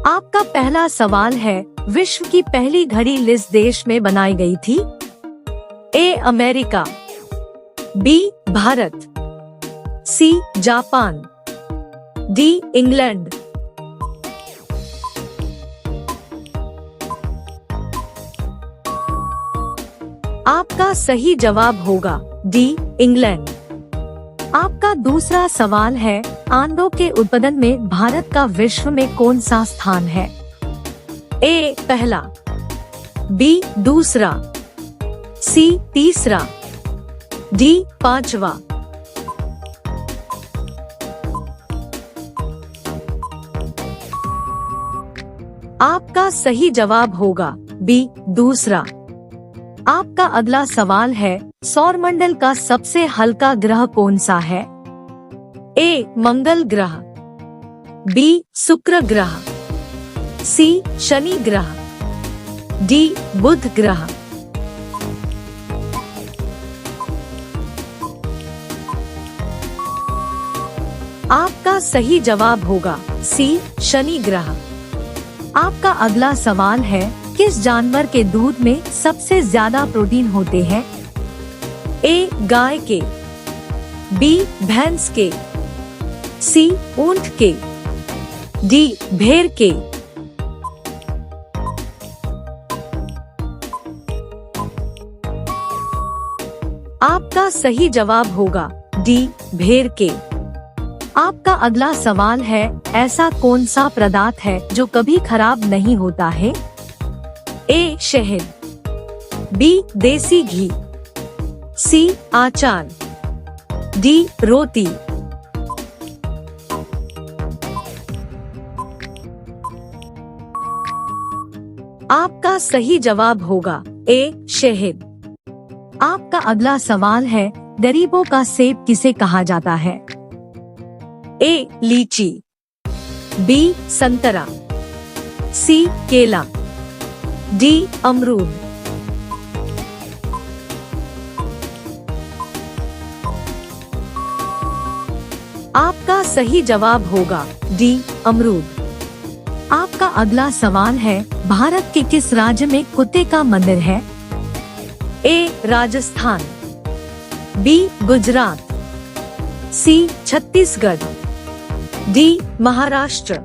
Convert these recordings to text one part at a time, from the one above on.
आपका पहला सवाल है, विश्व की पहली घड़ी किस देश में बनाई गई थी? A America, B Bharat, C Japan, D England. आपका सही जवाब होगा डी इंग्लैंड। आपका दूसरा सवाल है, आंडों के उत्पादन में भारत का विश्व में कौन सा स्थान है? ए पहला, बी दूसरा, सी तीसरा, डी पांचवा। आपका सही जवाब होगा बी दूसरा। आपका अगला सवाल है, सौरमंडल का सबसे हल्का ग्रह कौन सा है? ए मंगल ग्रह, बी शुक्र ग्रह, सी शनि ग्रह, डी बुध ग्रह। आपका सही जवाब होगा सी शनि ग्रह। आपका अगला सवाल है, किस जानवर के दूध में सबसे ज्यादा प्रोटीन होते हैं? ए गाय के, बी भैंस के, सी ऊंट के, डी भेड़ के। आपका सही जवाब होगा डी भेड़ के। आपका अगला सवाल है, ऐसा कौन सा पदार्थ है जो कभी खराब नहीं होता है? ए शहद, बी देसी घी, सी अचार, डी रोटी। आपका सही जवाब होगा ए शहद। आपका अगला सवाल है, गरीबों का सेब किसे कहा जाता है? ए लीची, बी संतरा, सी केला, डी अमरूद। आपका सही जवाब होगा डी अमरूद। आपका अगला सवाल है, भारत के किस राज्य में कुत्ते का मंदिर है? ए राजस्थान, बी गुजरात, सी छत्तीसगढ़, डी महाराष्ट्र।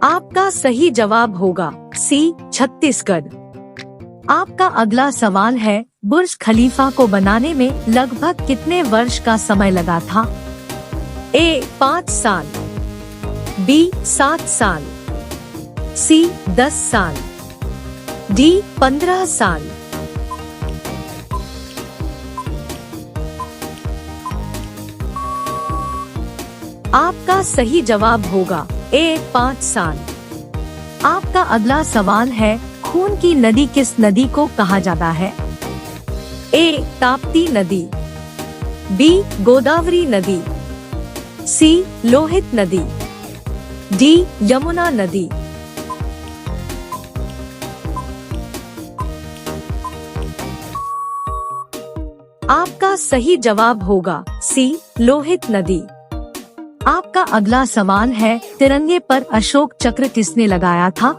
आपका सही जवाब होगा सी छत्तीसगढ़। आपका अगला सवाल है, बुर्ज खलीफा को बनाने में लगभग कितने वर्ष का समय लगा था? ए 5 साल, बी 7 साल, सी 10 साल, डी 15 साल। आपका सही जवाब होगा ए 5 साल। आपका अगला सवाल है, खून की नदी किस नदी को कहा जाता है? ए ताप्ती नदी, बी गोदावरी नदी, सी लोहित नदी, डी यमुना नदी। आपका सही जवाब होगा सी लोहित नदी। आपका अगला सवाल है, तिरंगे पर अशोक चक्र किसने लगाया था?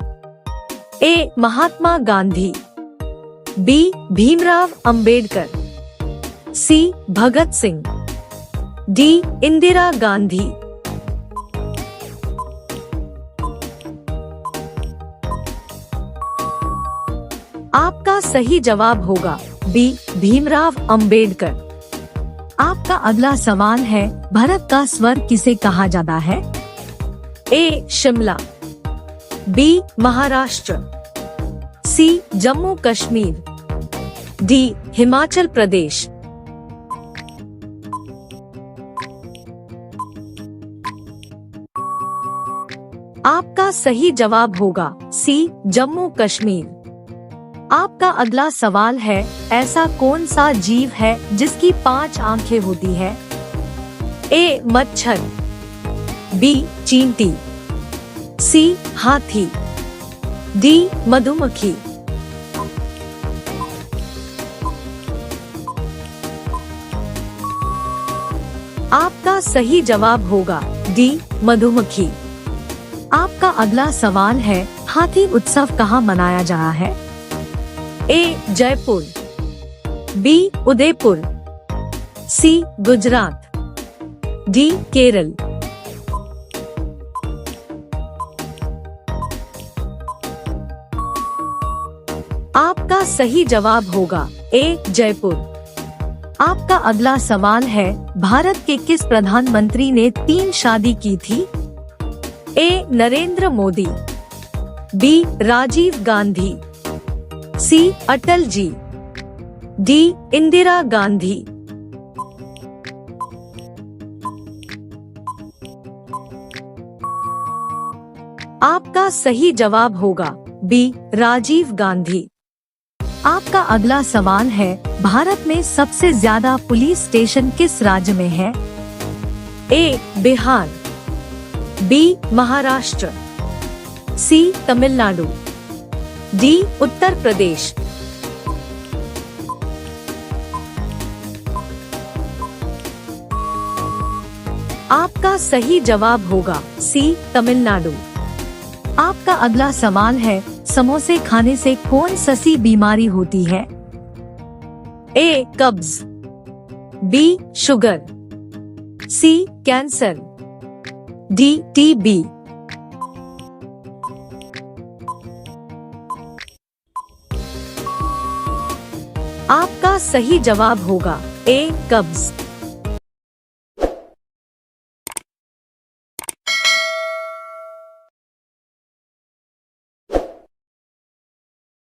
ए महात्मा गांधी, बी भीमराव अंबेडकर, सी भगत सिंह, डी इंदिरा गांधी। आपका सही जवाब होगा बी भीमराव अंबेडकर। आपका अगला सवाल है, भारत का स्वर्ग किसे कहा जाता है? ए शिमला, बी महाराष्ट्र, सी जम्मू कश्मीर, डी हिमाचल प्रदेश। आपका सही जवाब होगा सी जम्मू कश्मीर। आपका अगला सवाल है, ऐसा कौन सा जीव है जिसकी 5 आंखें होती है? ए मच्छर, बी चींटी, सी हाथी, डी मधुमक्खी। सही जवाब होगा डी मधुमक्खी। आपका अगला सवाल है, हाथी उत्सव कहाँ मनाया जा रहा है? ए जयपुर, बी उदयपुर, सी गुजरात, डी केरल। आपका सही जवाब होगा ए जयपुर। आपका अगला सवाल है, भारत के किस प्रधानमंत्री ने 3 शादी की थी? ए नरेंद्र मोदी, बी राजीव गांधी, सी अटल जी, डी इंदिरा गांधी। आपका सही जवाब होगा बी राजीव गांधी। आपका अगला सवाल है, भारत में सबसे ज्यादा पुलिस स्टेशन किस राज्य में है? ए बिहार, बी महाराष्ट्र, सी तमिलनाडु, डी उत्तर प्रदेश। आपका सही जवाब होगा सी तमिलनाडु। आपका अगला सवाल है, समोसे खाने से कौन सी बीमारी होती है? ए कब्ज, बी शुगर, सी कैंसर, डी टीबी। आपका सही जवाब होगा ए कब्ज।